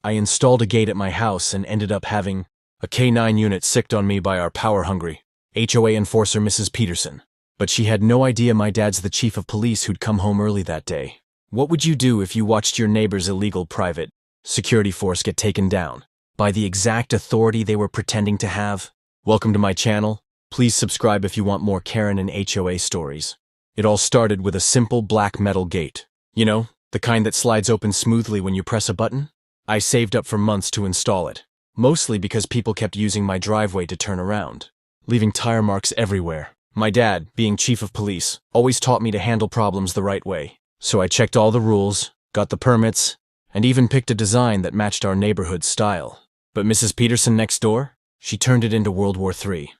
I installed a gate at my house and ended up having a K9 unit sicked on me by our power-hungry HOA enforcer Mrs. Peterson. But she had no idea my dad's the chief of police who'd come home early that day. What would you do if you watched your neighbor's illegal private security force get taken down by the exact authority they were pretending to have? Welcome to my channel. Please subscribe if you want more Karen and HOA stories. It all started with a simple black metal gate. You know, the kind that slides open smoothly when you press a button? I saved up for months to install it, mostly because people kept using my driveway to turn around, leaving tire marks everywhere. My dad, being chief of police, always taught me to handle problems the right way. So I checked all the rules, got the permits, and even picked a design that matched our neighborhood's style. But Mrs. Peterson next door? She turned it into World War III.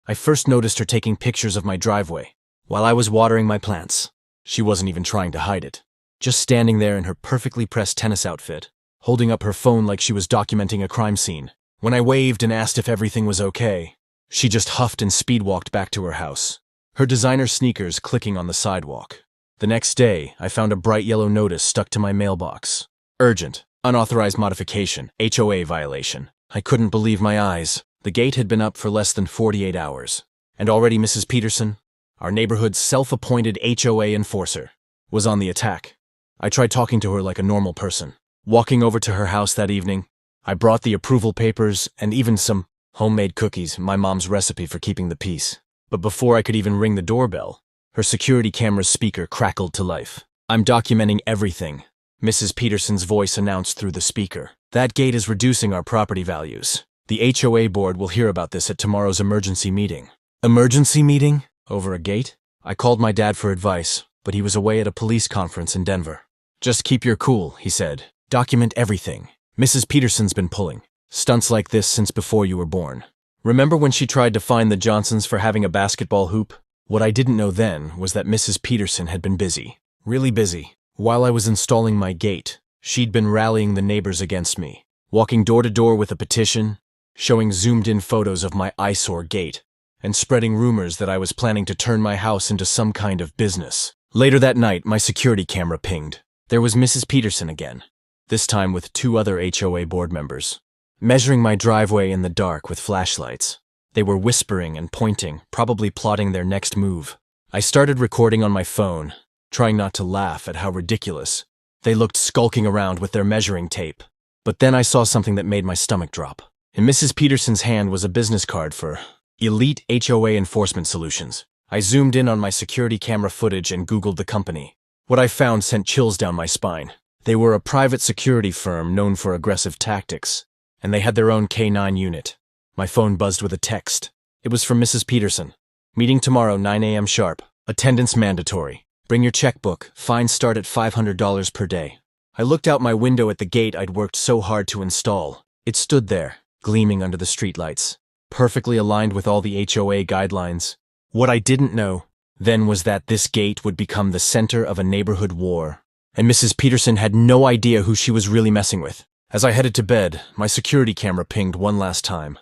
I first noticed her taking pictures of my driveway while I was watering my plants. She wasn't even trying to hide it, just standing there in her perfectly pressed tennis outfit, holding up her phone like she was documenting a crime scene. When I waved and asked if everything was okay, she just huffed and speed-walked back to her house, her designer sneakers clicking on the sidewalk. The next day, I found a bright yellow notice stuck to my mailbox. Urgent, unauthorized modification, HOA violation. I couldn't believe my eyes. The gate had been up for less than 48 hours. And already Mrs. Peterson, our neighborhood's self-appointed HOA enforcer, was on the attack. I tried talking to her like a normal person. Walking over to her house that evening, I brought the approval papers and even some homemade cookies, my mom's recipe for keeping the peace. But before I could even ring the doorbell, her security camera's speaker crackled to life. "I'm documenting everything," Mrs. Peterson's voice announced through the speaker. "That gate is reducing our property values. The HOA board will hear about this at tomorrow's emergency meeting." Emergency meeting? Over a gate? I called my dad for advice, but he was away at a police conference in Denver. "Just keep your cool," he said. "Document everything. Mrs. Peterson's been pulling stunts like this since before you were born. Remember when she tried to fine the Johnsons for having a basketball hoop? What I didn't know then was that Mrs. Peterson had been busy. Really busy. While I was installing my gate, she'd been rallying the neighbors against me, walking door to door with a petition, showing zoomed-in photos of my eyesore gate, and spreading rumors that I was planning to turn my house into some kind of business. Later that night, my security camera pinged. There was Mrs. Peterson again, this time with 2 other HOA board members, measuring my driveway in the dark with flashlights. They were whispering and pointing, probably plotting their next move. I started recording on my phone, trying not to laugh at how ridiculous they looked skulking around with their measuring tape. But then I saw something that made my stomach drop. In Mrs. Peterson's hand was a business card for Elite HOA Enforcement Solutions. I zoomed in on my security camera footage and Googled the company. What I found sent chills down my spine. They were a private security firm known for aggressive tactics, and they had their own K9 unit. My phone buzzed with a text. It was from Mrs. Peterson. "Meeting tomorrow, 9 a.m. sharp. Attendance mandatory. Bring your checkbook. Fines start at $500 per day." I looked out my window at the gate I'd worked so hard to install. It stood there, gleaming under the streetlights, perfectly aligned with all the HOA guidelines. What I didn't know then was that this gate would become the center of a neighborhood war, and Mrs. Peterson had no idea who she was really messing with. As I headed to bed, my security camera pinged one last time.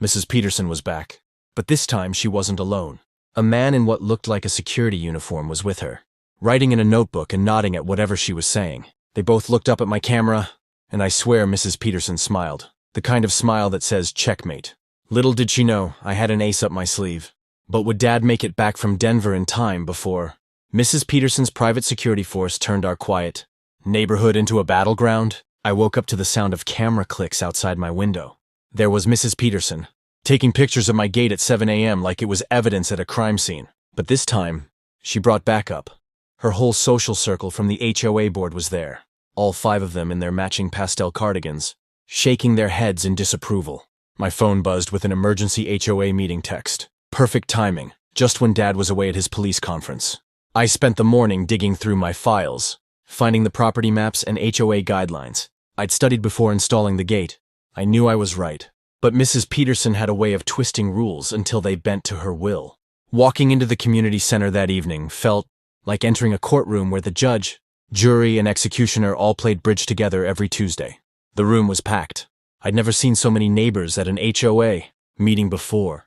Mrs. Peterson was back, but this time she wasn't alone. A man in what looked like a security uniform was with her, writing in a notebook and nodding at whatever she was saying. They both looked up at my camera, and I swear Mrs. Peterson smiled, the kind of smile that says checkmate. Little did she know I had an ace up my sleeve. But would Dad make it back from Denver in time before Mrs. Peterson's private security force turned our quiet neighborhood into a battleground? I woke up to the sound of camera clicks outside my window. There was Mrs. Peterson, taking pictures of my gate at 7 a.m. like it was evidence at a crime scene. But this time, she brought backup. Her whole social circle from the HOA board was there, all 5 of them in their matching pastel cardigans, shaking their heads in disapproval. My phone buzzed with an emergency HOA meeting text. Perfect timing, just when Dad was away at his police conference. I spent the morning digging through my files, finding the property maps and HOA guidelines. I'd studied before installing the gate. I knew I was right. But Mrs. Peterson had a way of twisting rules until they bent to her will. Walking into the community center that evening felt like entering a courtroom where the judge, jury, and executioner all played bridge together every Tuesday. The room was packed. I'd never seen so many neighbors at an HOA meeting before.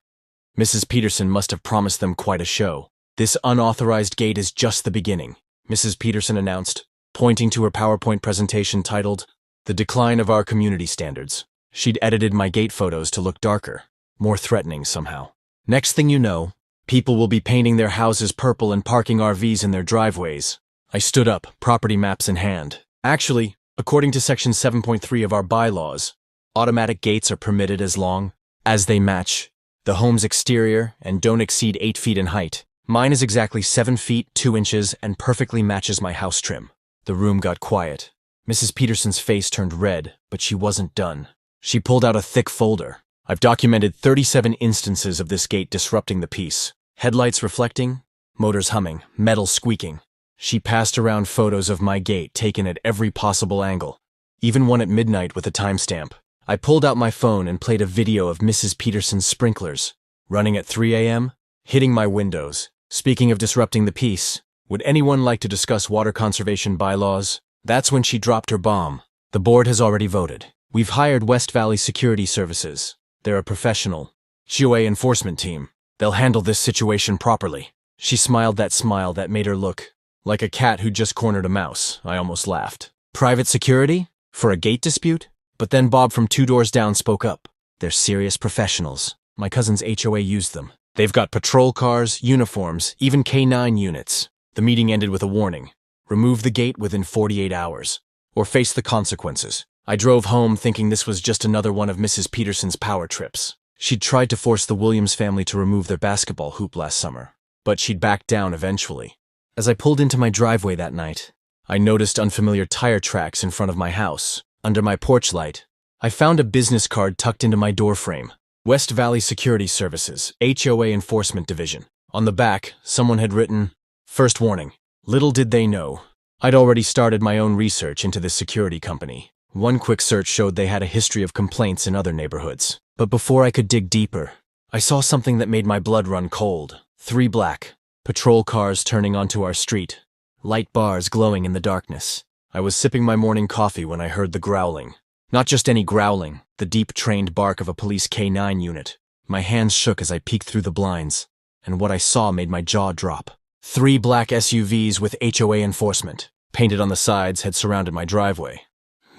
Mrs. Peterson must have promised them quite a show. "This unauthorized gate is just the beginning," Mrs. Peterson announced, pointing to her PowerPoint presentation titled, The decline of our community standards. She'd edited my gate photos to look darker, more threatening somehow. Next thing you know, people will be painting their houses purple and parking RVs in their driveways. I stood up, property maps in hand. Actually, according to Section 7.3 of our bylaws, automatic gates are permitted as long as they match the home's exterior and don't exceed 8 feet in height. Mine is exactly 7 feet, 2 inches, and perfectly matches my house trim. The room got quiet. Mrs. Peterson's face turned red, but she wasn't done. She pulled out a thick folder. I've documented 37 instances of this gate disrupting the peace. Headlights reflecting, motors humming, metal squeaking. She passed around photos of my gate taken at every possible angle, even one at midnight with a timestamp. I pulled out my phone and played a video of Mrs. Peterson's sprinklers, running at 3 a.m., hitting my windows. Speaking of disrupting the peace, would anyone like to discuss water conservation bylaws? That's when she dropped her bomb. The board has already voted. We've hired West Valley Security Services. They're a professional HOA enforcement team. They'll handle this situation properly. She smiled that smile that made her look like a cat who just cornered a mouse. I almost laughed. Private security? For a gate dispute? But then Bob from 2 doors down spoke up. They're serious professionals. My cousin's HOA used them. They've got patrol cars, uniforms, even K9 units. The meeting ended with a warning. Remove the gate within 48 hours, or face the consequences. I drove home thinking this was just another one of Mrs. Peterson's power trips. She'd tried to force the Williams family to remove their basketball hoop last summer, but she'd backed down eventually. As I pulled into my driveway that night, I noticed unfamiliar tire tracks in front of my house. Under my porch light, I found a business card tucked into my doorframe. West Valley Security Services, HOA Enforcement Division. On the back, someone had written, "First warning." Little did they know, I'd already started my own research into this security company. One quick search showed they had a history of complaints in other neighborhoods. But before I could dig deeper, I saw something that made my blood run cold. 3 black patrol cars turning onto our street, light bars glowing in the darkness. I was sipping my morning coffee when I heard the growling. Not just any growling, the deep trained bark of a police K9 unit. My hands shook as I peeked through the blinds, and what I saw made my jaw drop. 3 black SUVs with HOA enforcement, painted on the sides, had surrounded my driveway.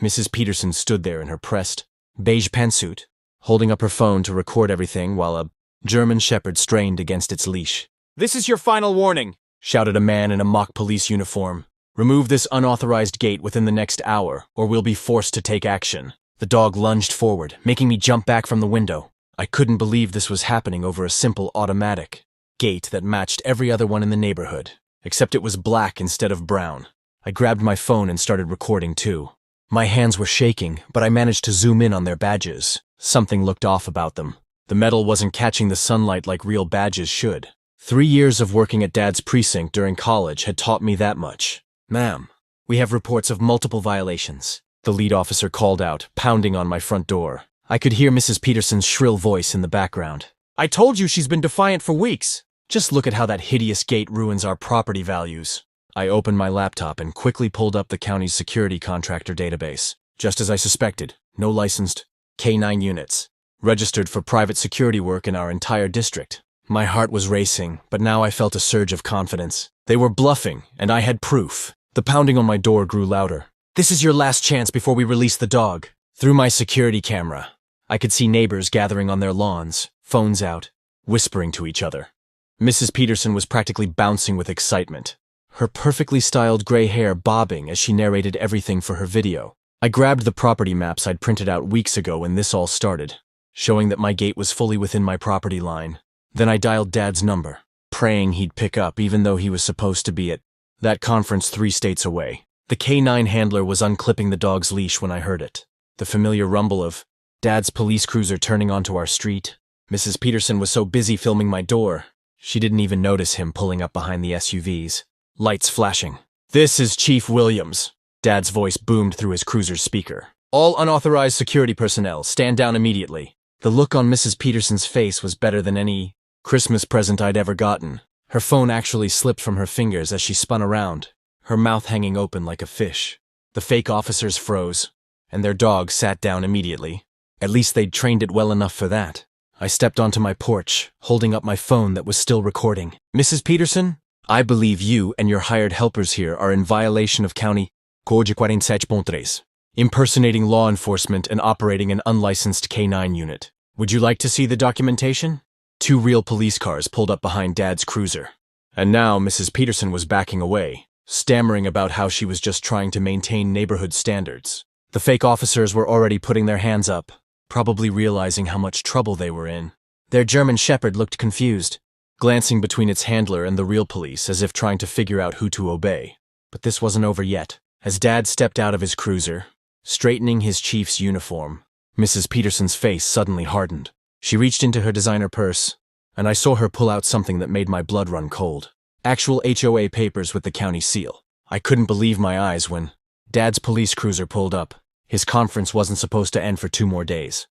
Mrs. Peterson stood there in her pressed, beige pantsuit, holding up her phone to record everything while a German shepherd strained against its leash. "This is your final warning," shouted a man in a mock police uniform. "Remove this unauthorized gate within the next hour, or we'll be forced to take action." The dog lunged forward, making me jump back from the window. I couldn't believe this was happening over a simple automatic gate that matched every other one in the neighborhood, except it was black instead of brown. I grabbed my phone and started recording too. My hands were shaking, but I managed to zoom in on their badges. Something looked off about them. The metal wasn't catching the sunlight like real badges should. 3 years of working at Dad's precinct during college had taught me that much. "Ma'am, we have reports of multiple violations," the lead officer called out, pounding on my front door. I could hear Mrs. Peterson's shrill voice in the background. "I told you she's been defiant for weeks. Just look at how that hideous gate ruins our property values." I opened my laptop and quickly pulled up the county's security contractor database. Just as I suspected, no licensed K9 units, registered for private security work in our entire district. My heart was racing, but now I felt a surge of confidence. They were bluffing, and I had proof. The pounding on my door grew louder. "This is your last chance before we release the dog." Through my security camera, I could see neighbors gathering on their lawns, phones out, whispering to each other. Mrs. Peterson was practically bouncing with excitement, her perfectly styled gray hair bobbing as she narrated everything for her video. I grabbed the property maps I'd printed out weeks ago when this all started, showing that my gate was fully within my property line. Then I dialed Dad's number, praying he'd pick up even though he was supposed to be at that conference 3 states away. The K9 handler was unclipping the dog's leash when I heard it. The familiar rumble of Dad's police cruiser turning onto our street. Mrs. Peterson was so busy filming my door, she didn't even notice him pulling up behind the SUVs. Lights flashing. "This is Chief Williams," Dad's voice boomed through his cruiser's speaker. "All unauthorized security personnel, stand down immediately." The look on Mrs. Peterson's face was better than any Christmas present I'd ever gotten. Her phone actually slipped from her fingers as she spun around, her mouth hanging open like a fish. The fake officers froze, and their dog sat down immediately. At least they'd trained it well enough for that. I stepped onto my porch, holding up my phone that was still recording. "Mrs. Peterson, I believe you and your hired helpers here are in violation of County Code 47.3. impersonating law enforcement and operating an unlicensed K9 unit. Would you like to see the documentation? 2 real police cars pulled up behind Dad's cruiser. And now Mrs. Peterson was backing away, stammering about how she was just trying to maintain neighborhood standards. The fake officers were already putting their hands up, probably realizing how much trouble they were in. Their German Shepherd looked confused, glancing between its handler and the real police as if trying to figure out who to obey. But this wasn't over yet. As Dad stepped out of his cruiser, straightening his chief's uniform, Mrs. Peterson's face suddenly hardened. She reached into her designer purse, and I saw her pull out something that made my blood run cold. Actual HOA papers with the county seal. I couldn't believe my eyes when Dad's police cruiser pulled up. His conference wasn't supposed to end for 2 more days.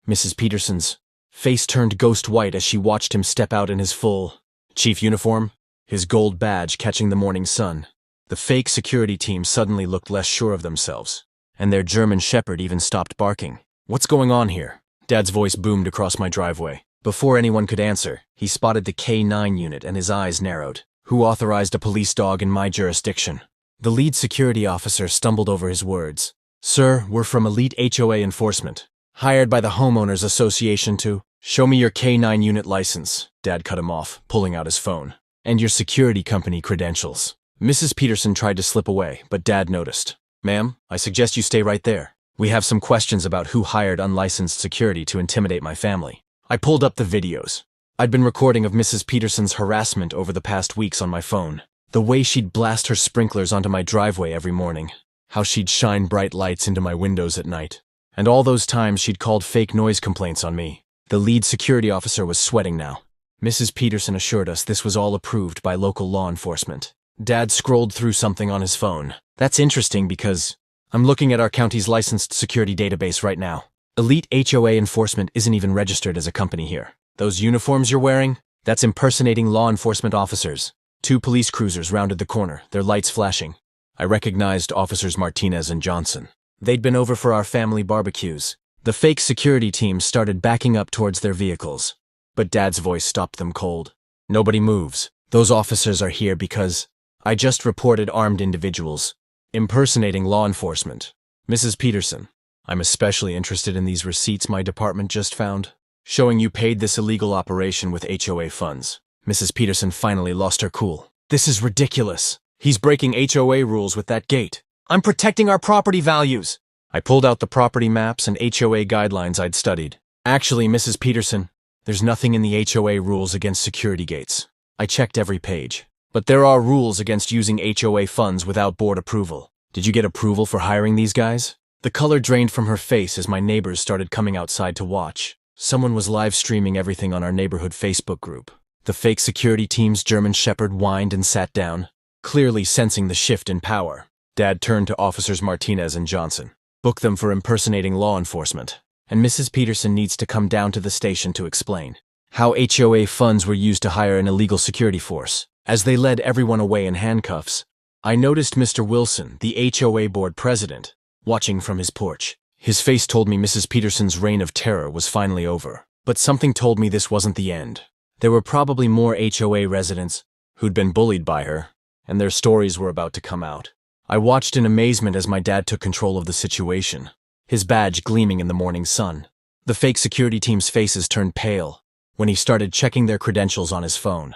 Mrs. Peterson's face turned ghost white as she watched him step out in his full chief uniform, his gold badge catching the morning sun. The fake security team suddenly looked less sure of themselves, and their German Shepherd even stopped barking. What's going on here? Dad's voice boomed across my driveway. Before anyone could answer, he spotted the K9 unit and his eyes narrowed. Who authorized a police dog in my jurisdiction? The lead security officer stumbled over his words. Sir, we're from Elite HOA Enforcement, hired by the Homeowners Association to show me your K9 unit license. Dad cut him off, pulling out his phone. And your security company credentials. Mrs. Peterson tried to slip away, but Dad noticed. Ma'am, I suggest you stay right there. We have some questions about who hired unlicensed security to intimidate my family. I pulled up the videos. I'd been recording of Mrs. Peterson's harassment over the past weeks on my phone. The way she'd blast her sprinklers onto my driveway every morning. How she'd shine bright lights into my windows at night. And all those times she'd called fake noise complaints on me. The lead security officer was sweating now. Mrs. Peterson assured us this was all approved by local law enforcement. Dad scrolled through something on his phone. That's interesting because I'm looking at our county's licensed security database right now. Elite HOA Enforcement isn't even registered as a company here. Those uniforms you're wearing? That's impersonating law enforcement officers. 2 police cruisers rounded the corner, their lights flashing. I recognized Officers Martinez and Johnson. They'd been over for our family barbecues. The fake security team started backing up towards their vehicles. But Dad's voice stopped them cold. Nobody moves. Those officers are here because I just reported armed individuals impersonating law enforcement. Mrs. Peterson, I'm especially interested in these receipts my department just found, showing you paid this illegal operation with HOA funds. Mrs. Peterson finally lost her cool. This is ridiculous. He's breaking HOA rules with that gate. I'm protecting our property values. I pulled out the property maps and HOA guidelines I'd studied. Actually, Mrs. Peterson, there's nothing in the HOA rules against security gates. I checked every page. But there are rules against using HOA funds without board approval. Did you get approval for hiring these guys? The color drained from her face as my neighbors started coming outside to watch. Someone was live streaming everything on our neighborhood Facebook group. The fake security team's German Shepherd whined and sat down, clearly sensing the shift in power. Dad turned to Officers Martinez and Johnson. Book them for impersonating law enforcement. And Mrs. Peterson needs to come down to the station to explain how HOA funds were used to hire an illegal security force. As they led everyone away in handcuffs, I noticed Mr. Wilson, the HOA board president, watching from his porch. His face told me Mrs. Peterson's reign of terror was finally over. But something told me this wasn't the end. There were probably more HOA residents who'd been bullied by her, and their stories were about to come out. I watched in amazement as my dad took control of the situation, his badge gleaming in the morning sun. The fake security team's faces turned pale when he started checking their credentials on his phone.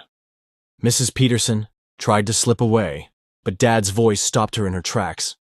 Mrs. Peterson tried to slip away, but Dad's voice stopped her in her tracks.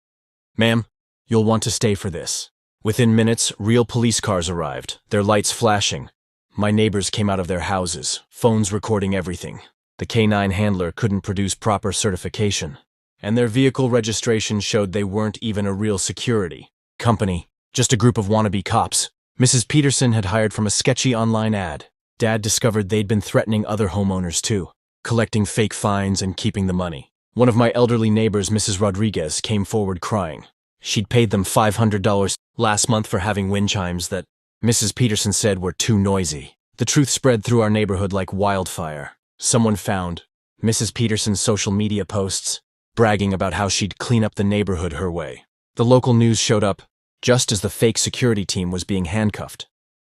Ma'am, you'll want to stay for this. Within minutes, real police cars arrived, their lights flashing. My neighbors came out of their houses, phones recording everything. The K9 handler couldn't produce proper certification, and their vehicle registration showed they weren't even a real security company, just a group of wannabe cops. Mrs. Peterson had hired from a sketchy online ad. Dad discovered they'd been threatening other homeowners too, collecting fake fines and keeping the money. One of my elderly neighbors, Mrs. Rodriguez, came forward crying. She'd paid them $500 last month for having wind chimes that Mrs. Peterson said were too noisy. The truth spread through our neighborhood like wildfire. Someone found Mrs. Peterson's social media posts, bragging about how she'd clean up the neighborhood her way. The local news showed up just as the fake security team was being handcuffed.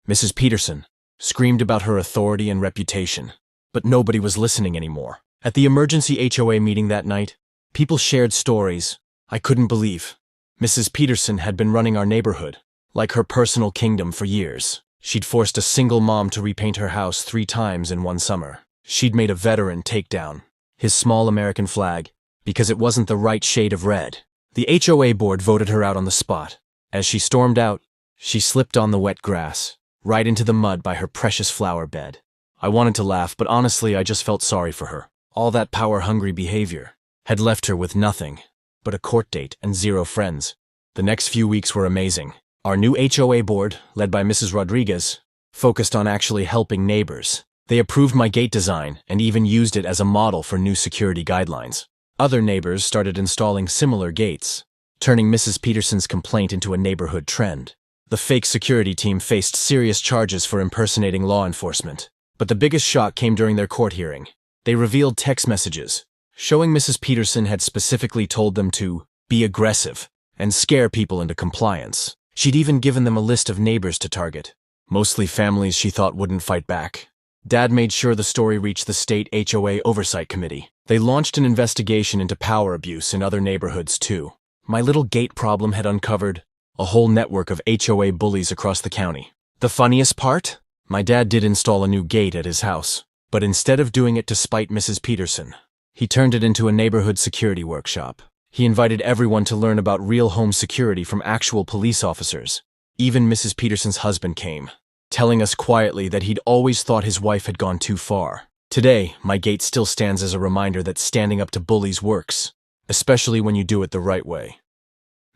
Mrs. Peterson screamed about her authority and reputation, but nobody was listening anymore. At the emergency HOA meeting that night, people shared stories I couldn't believe. Mrs. Peterson had been running our neighborhood, like her personal kingdom for years. She'd forced a single mom to repaint her house 3 times in one summer. She'd made a veteran take down his small American flag because it wasn't the right shade of red. The HOA board voted her out on the spot. As she stormed out, she slipped on the wet grass, right into the mud by her precious flower bed. I wanted to laugh, but honestly, I just felt sorry for her. All that power-hungry behavior had left her with nothing but a court date and 0 friends. The next few weeks were amazing. Our new HOA board, led by Mrs. Rodriguez, focused on actually helping neighbors. They approved my gate design and even used it as a model for new security guidelines. Other neighbors started installing similar gates, turning Mrs. Peterson's complaint into a neighborhood trend. The fake security team faced serious charges for impersonating law enforcement. But the biggest shock came during their court hearing. They revealed text messages showing Mrs. Peterson had specifically told them to be aggressive and scare people into compliance. She'd even given them a list of neighbors to target, mostly families she thought wouldn't fight back. Dad made sure the story reached the state HOA Oversight Committee. They launched an investigation into power abuse in other neighborhoods too. My little gate problem had uncovered a whole network of HOA bullies across the county. The funniest part? My dad did install a new gate at his house, but instead of doing it to spite Mrs. Peterson, he turned it into a neighborhood security workshop. He invited everyone to learn about real home security from actual police officers. Even Mrs. Peterson's husband came, telling us quietly that he'd always thought his wife had gone too far. Today, my gate still stands as a reminder that standing up to bullies works, especially when you do it the right way.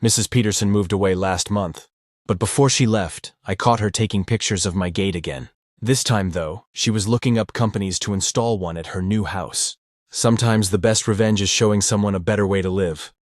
Mrs. Peterson moved away last month, but before she left, I caught her taking pictures of my gate again. This time, though, she was looking up companies to install one at her new house. Sometimes the best revenge is showing someone a better way to live.